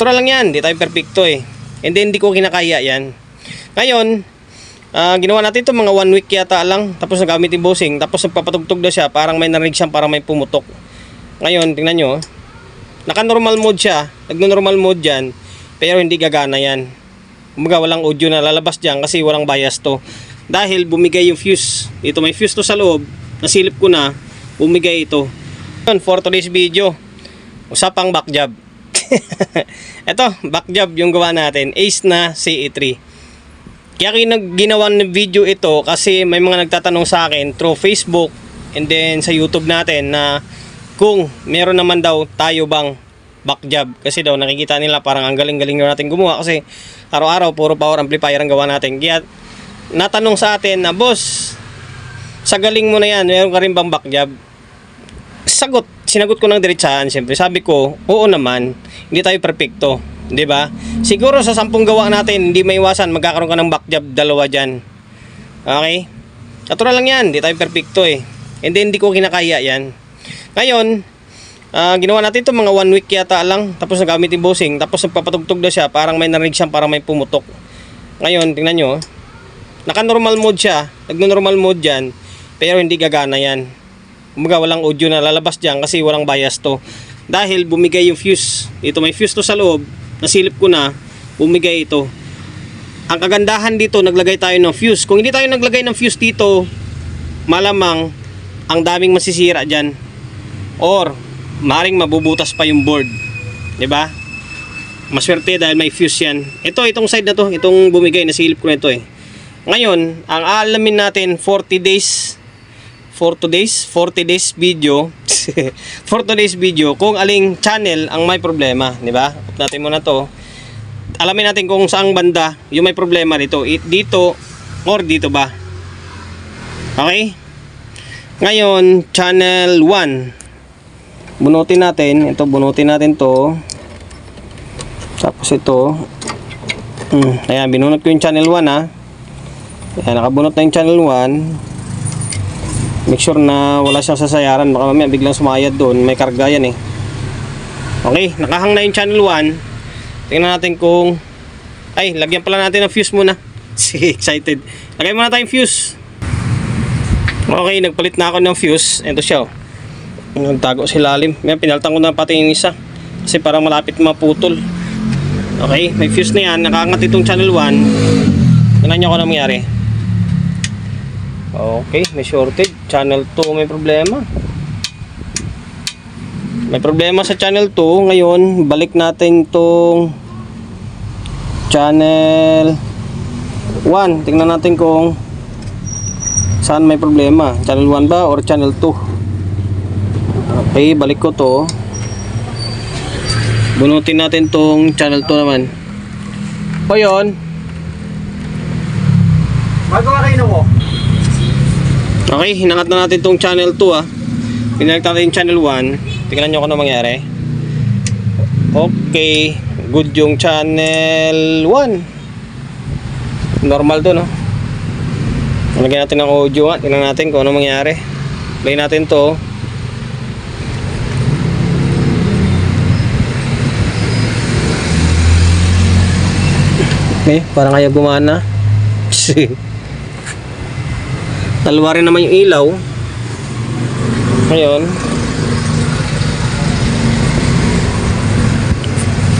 Natural lang yan, di tayo perfecto eh. And then hindi ko kinakaya yan. Ngayon, ginawa natin ito mga 1 week yata lang. Tapos nagamit yung bossing. Tapos nagpapatugtog na siya. Parang may narinig siyang, parang may pumutok. Ngayon, tingnan nyo. Naka-normal mode siya. Nagno-normal mode dyan. Pero hindi gagana yan. Kumbaga walang audio na lalabas dyan kasi walang bias to. Dahil bumigay yung fuse. Ito may fuse to sa loob. Nasilip ko na. Bumigay ito. For today's video, usapang back job. Ito, back job yung gawa natin. Ace na CE3. Kaya ginawa ng video ito kasi may mga nagtatanong sa akin through Facebook and then sa YouTube natin na kung meron naman daw tayo bang back job. Kasi daw nakikita nila parang ang galing-galing natin gumawa kasi araw-araw puro power amplifier ang gawa natin. Kaya natanong sa atin na, boss, sa galing mo na yan, meron ka rin bang back job? Sinagot ko ng diretsahan, siyempre. Sabi ko, oo naman, hindi tayo perfecto, 'di ba? Siguro sa 10 gawa natin, hindi maiwasan magkakaroon ka ng back job 2 diyan. Okay? Natural lang 'yan, hindi tayo perfecto eh. And then hindi ko kinakaya 'yan. Ngayon, ginawa natin ito mga 1 week yata lang. Tapos nagamit yung bossing, tapos nagpapatugtog na siya, parang may narinig siyang, parang may pumutok. Ngayon, tingnan nyo, naka-normal mode siya. Nagno-normal mode dyan, pero hindi gagana yan. Kumbaga walang audio na lalabas dyan kasi walang bias to. Dahil bumigay yung fuse. Ito may fuse to sa loob. Nasilip ko na, bumigay ito. Ang kagandahan dito, naglagay tayo ng fuse. Kung hindi tayo naglagay ng fuse dito, malamang ang daming masisira dyan. Or maring mabubutas pa yung board. 'Di ba? Maswerte dahil may fuse yan. Itong side na to, itong bumigay, nasilip ko na ito eh. Ngayon, ang aalamin natin 40 days video for today's video kung aling channel ang may problema, di ba? Upload natin muna to. Alamin natin kung saang banda yung may problema dito. Dito or dito ba? Okay? Ngayon, channel 1. Bunutin natin. Ito, bunutin natin to. Tapos ito. Ayan, binunot ko yung channel 1 ha. Ayan, nakabunot na yung channel 1. Make sure na wala siyang sasayaran. Baka mamaya biglang sumayad doon. May karga yan eh. Okay, nakahang na yung channel 1. Tingnan natin kung... Ay, lagyan pala natin ng fuse muna. Excited. Lagyan muna tayong fuse. Okay, nagpalit na ako ng fuse. Ito siya oh. Nagtago sa ilalim. May pinaltan ko na pati yung isa. Kasi parang malapit maputol. Okay, may fuse na yan. Nakaangat itong channel 1. Tingnan nyo kung ano nangyari. Okay, may shorted. Channel 2 may problema. May problema sa channel 2. Ngayon, balik natin itong channel 1. Tingnan natin kung saan may problema. Channel 1 ba or channel 2? Okay, balik ko to. Bunutin natin itong channel 2 naman. O yun. Magawa kayo mo. Okay, hinangat na natin itong channel 2 ah. Pinalik natin yung channel 1. Tingnan nyo kung ano mangyari. Okay, good yung channel 1. Normal to no. Lagyan natin ng audio nga. Tingnan natin kung ano mangyari. Play natin to. Okay, parang ayaw gumana. Dalawa rin naman yung ilaw. Ngayon,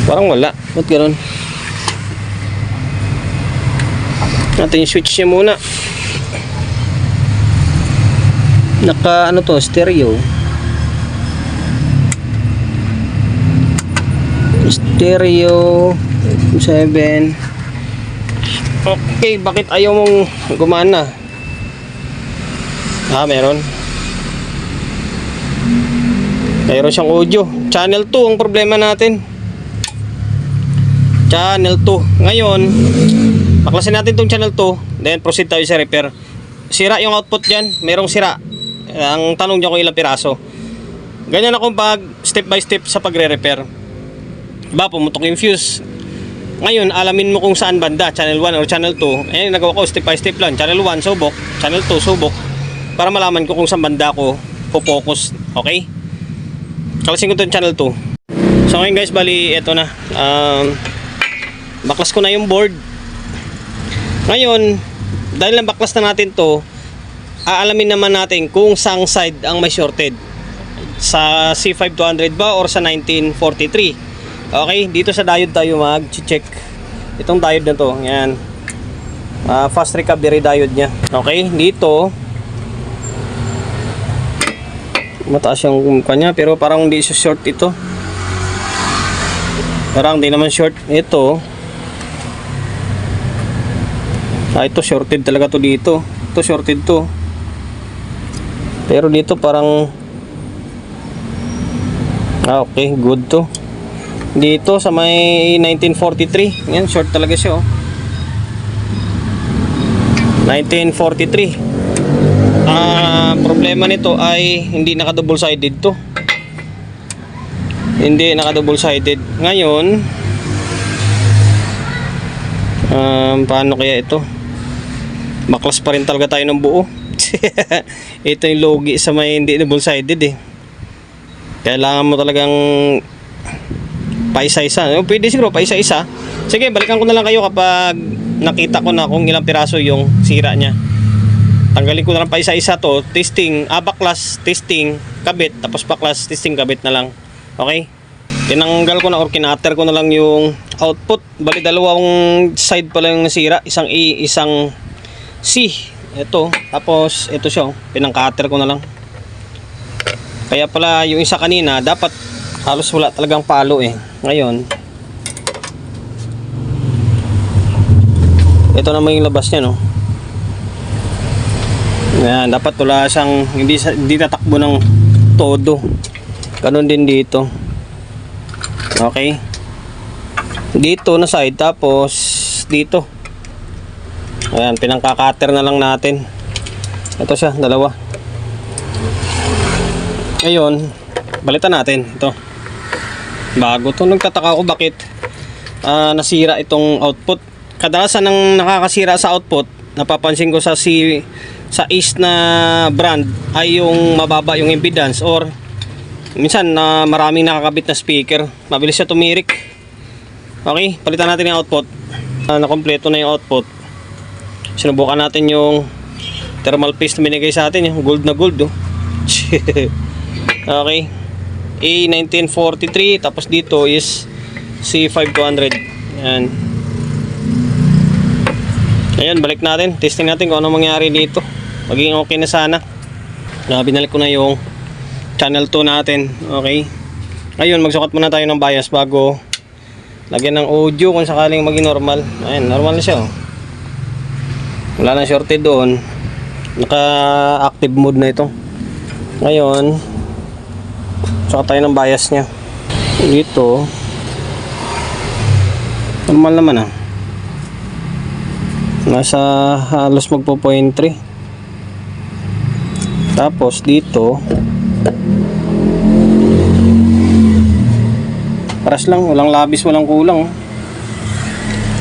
parang wala. Ba't gano'n? Natin yung switch niya muna. Naka ano to, stereo. Stereo 7. Okay, bakit ayaw mong gumana? Meron. Mayroon siyang audio. Channel 2 ang problema natin. Channel 2. Ngayon, baklasin natin itong channel 2. Then proceed tayo sa repair. Sira yung output dyan. Merong sira. Ang tanong dyan kung ilang piraso. Ganyan ako pag step by step sa pagre-repair. Diba, pumutok yung fuse. Ngayon, alamin mo kung saan banda. Channel 1 or channel 2. Eh, nagawa ko step by step lang. Channel 1, subok. Channel 2, subok. Para malaman ko kung saan banda ko focus. Okay? Kalasin ko itong channel 2. So ngayon guys, bali eto na. Baklas ko na yung board. Ngayon, dahil nabaklas na natin to, aalamin naman natin kung saang side ang may shorted. Sa C5200 ba or sa 1943. Okay, dito sa diode tayo mag-check. Itong diode na to, yan. Fast recovery diode nya. Okay, dito mataas yung kanya, pero parang hindi siya short ito. Parang hindi naman short ito. Ito shorted talaga to dito. Ito shorted to. Pero dito parang okay, good to. Dito sa may 1943, yan short talaga siya oh. 1943. Problema nito ay hindi naka double sided to. Hindi naka double sided. Ngayon, paano kaya ito? Baklas pa rin talaga tayo ng buo. Ito yung logi sa may hindi double sided eh. Kailangan mo talagang paisa-isa. Pwede siguro paisa-isa. Sige, balikan ko na lang kayo kapag nakita ko na kung ilang piraso yung sira nya. Tanggalin ko na lang paisa-isa to. Testing, baklas, testing, kabit, tapos baklas, testing, kabit na lang. Okay? Tinanggal ko na or kinater ko na lang yung output. Bali dalawang side pala yung nasira. Isang A, isang C. Ito. Tapos ito siya. Pinang-cutter ko na lang. Kaya pala yung isa kanina dapat halos wala talagang palo eh. Ngayon ito naman yung labas niya no. Ayan, dapat wala siyang hindi tatakbo ng todo. Ganon din dito. Okay. Dito na side tapos dito. Ayan, pinangkakater na lang natin. Ito siya, dalawa. Ngayon, balitan natin ito. Bago to, nagtataka ako bakit nasira itong output. Kadalasan ng nakakasira sa output, napapansin ko sa Ace na brand ay yung mababa yung impedance or minsan maraming nakakabit na speaker, mabilis siya tumirik. Okay, palitan natin yung output. Nakompleto na yung output. Sinubukan natin yung thermal paste na binigay sa atin, yung gold na gold oh. Okay, A1943, tapos dito is C5200. Yan. Ayan, balik natin, testing natin kung ano mangyari dito. Maging okay na sana. Binalik ko na yung channel 2 natin. Okay, ngayon magsukat muna tayo ng bias bago lagyan ng audio kung sakaling maging normal. Ayan, normal na siya oh. Wala na shorted doon. Naka active mode na ito. Ngayon sukat tayo ng bias nya. Dito normal naman ah. Nasa halos magpo 0.3. Tapos dito paras lang, walang labis, walang kulang.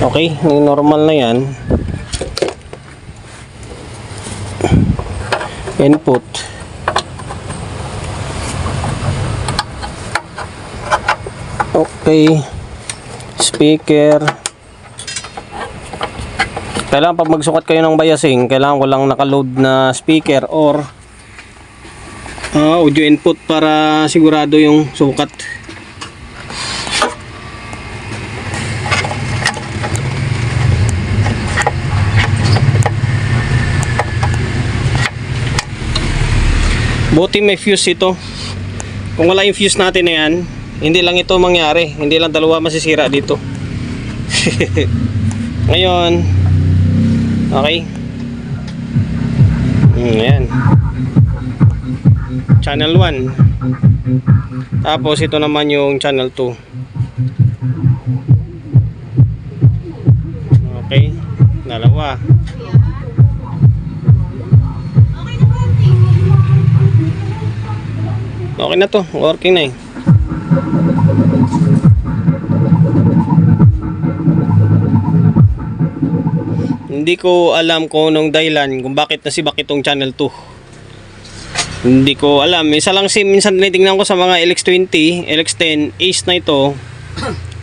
Okay, normal na yan. Input okay, speaker. Kailangan pag magsukat kayo ng biasing, kailangan ko lang nakaload na speaker or audio input para sigurado yung sukat. Buti may fuse ito. Kung wala yung fuse natin na yan, hindi lang ito mangyari. Hindi lang dalawa masisira dito. Ngayon, okay. Ayan. Channel 1. Tapos ito naman yung channel 2. Okay. Dalawa. Okay na to, working na eh. Hindi ko alam kung anong dahilan kung bakit nasibak itong channel 2. Hindi ko alam. Isa lang SIM minsan tinitingnan ko sa mga LX20, LX10, Ace na ito.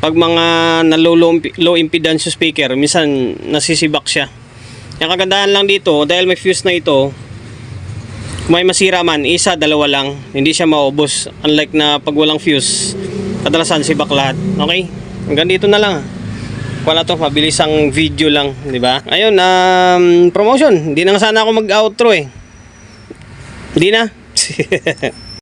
Pag mga low impedance yung speaker, minsan nasisibak siya. Yung kagandahan lang dito, dahil may fuse na ito, kung may masira man, isa, dalawa lang. Hindi siya maubos. Unlike na pag walang fuse, kadalasan sibak lahat. Okay? Hanggang dito na lang. Wala to, mabilis ang video lang, di ba? Ayun, promotion. Hindi na nga sana ako mag-outro eh. Hindi na.